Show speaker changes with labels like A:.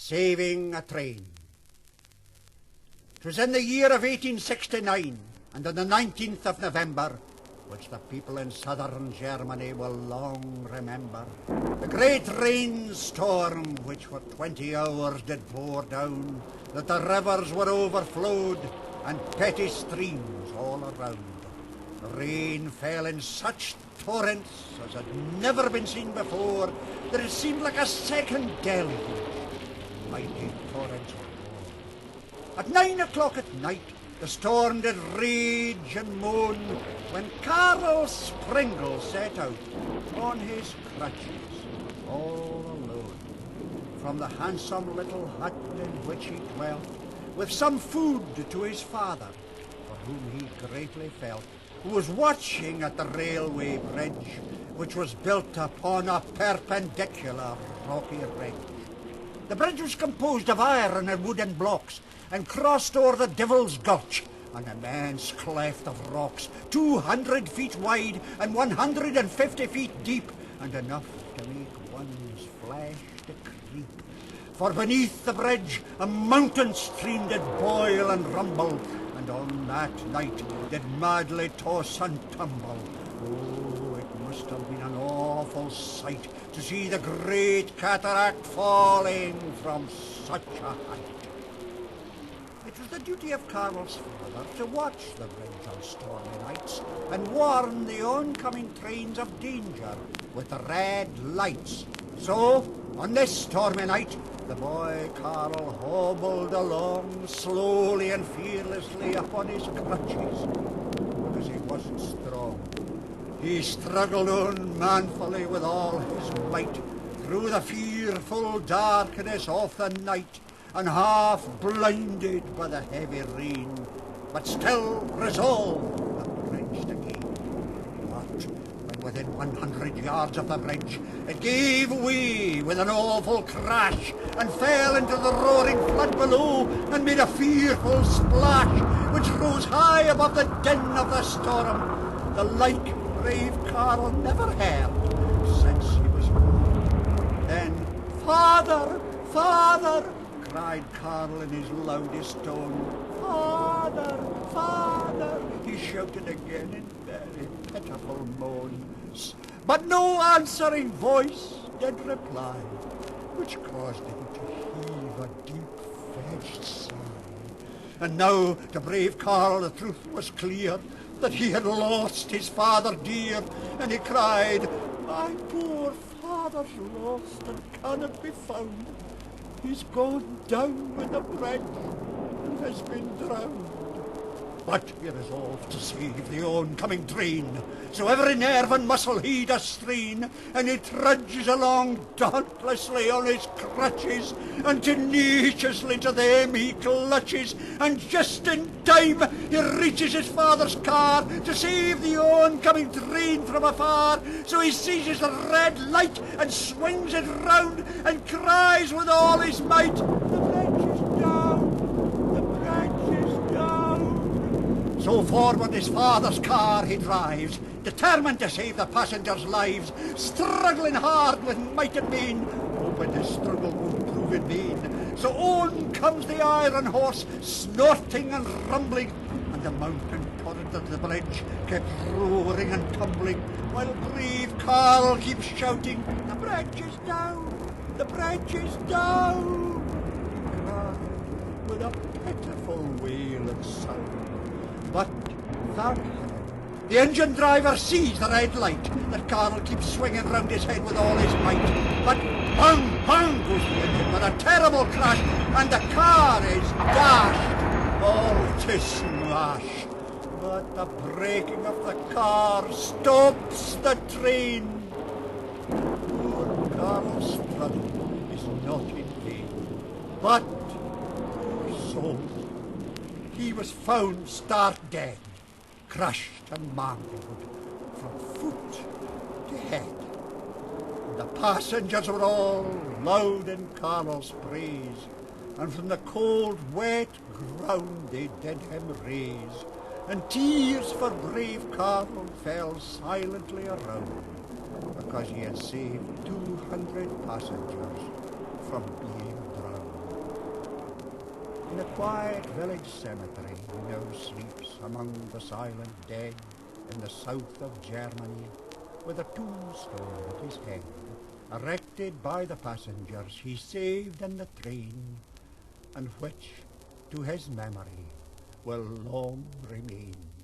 A: Saving a Train. 'Twas in the year of 1869, and on the 19th of November, which the people in southern Germany will long remember, the great rainstorm, which for 20 hours did pour down, that the rivers were overflowed, and petty streams all around. The rain fell in such torrents as had never been seen before, that it seemed like a second deluge. Mighty torrents of war. At 9 o'clock at night, the storm did rage and moan, when Carl Springle set out on his crutches, all alone, from the handsome little hut in which he dwelt, with some food to his father, for whom he greatly felt, who was watching at the railway bridge, which was built upon a perpendicular rocky ridge. The bridge was composed of iron and wooden blocks, and crossed over the Devil's Gulch, an immense cleft of rocks, 200 feet wide and 150 feet deep, and enough to make one's flesh to creep. For beneath the bridge a mountain stream did boil and rumble, and on that night did madly toss and tumble. Oh, it must have been an awful sight to see the great cataract falling from such a height. It was the duty of Carl's father to watch the bridge on stormy nights and warn the oncoming trains of danger with the red lights. So, on this stormy night, the boy Carl hobbled along slowly and fearlessly upon his crutches, because he wasn't strong. He struggled on manfully with all his might through the fearful darkness of the night, and half blinded by the heavy rain, but still resolved the bridge to gain. But when within 100 yards of the bridge, it gave way with an awful crash, and fell into the roaring flood below, and made a fearful splash, which rose high above the din of the storm, the like brave Carl never heard since he was born. Then, "Father, father!" cried Carl in his loudest tone. "Father, father!" he shouted again in very pitiful moans. But no answering voice did reply, which caused him to heave a deep-fetched sigh. And now to brave Carl the truth was clear, that he had lost his father dear, and he cried, "My poor father's lost and cannot be found. He's gone down with the bridge and has been drowned." But he resolved to save the oncoming train, so every nerve and muscle he does strain, and he trudges along dauntlessly on his crutches, and tenaciously to them he clutches, and just in time he reaches his father's car to save the oncoming train from afar. So he seizes the red light and swings it round, and cries with all his might, "The bridge is down! The bridge is down!" So forward his father's car he drives, determined to save the passengers' lives, struggling hard with might and main, hoping his struggle won't prove in vain. So on comes the iron horse, snorting and rumbling, and the mountain torrent of the bridge kept roaring and tumbling, while brave Carl keeps shouting, "The bridge is down! The bridge is down!" He cried with a pitiful wail and sound. But, thank heaven, the engine driver sees the red light that Carl keeps swinging round his head with all his might. But bang, bang goes the engine with a terrible crash, and the car is dashed all to smash. But the braking of the car stops the train. Poor Carl's struggle is not in vain, but, poor soul, he was found stark dead, crushed and mangled from foot to head. And the passengers were all loud in Carl's praise, and from the cold, wet ground they did him raise, and tears for brave Carl fell silently around, because he had saved 200 passengers from being drowned. In a quiet village cemetery he now sleeps among the silent dead in the south of Germany, with a tombstone at his head, erected by the passengers he saved in the train, and which, to his memory, will long remain.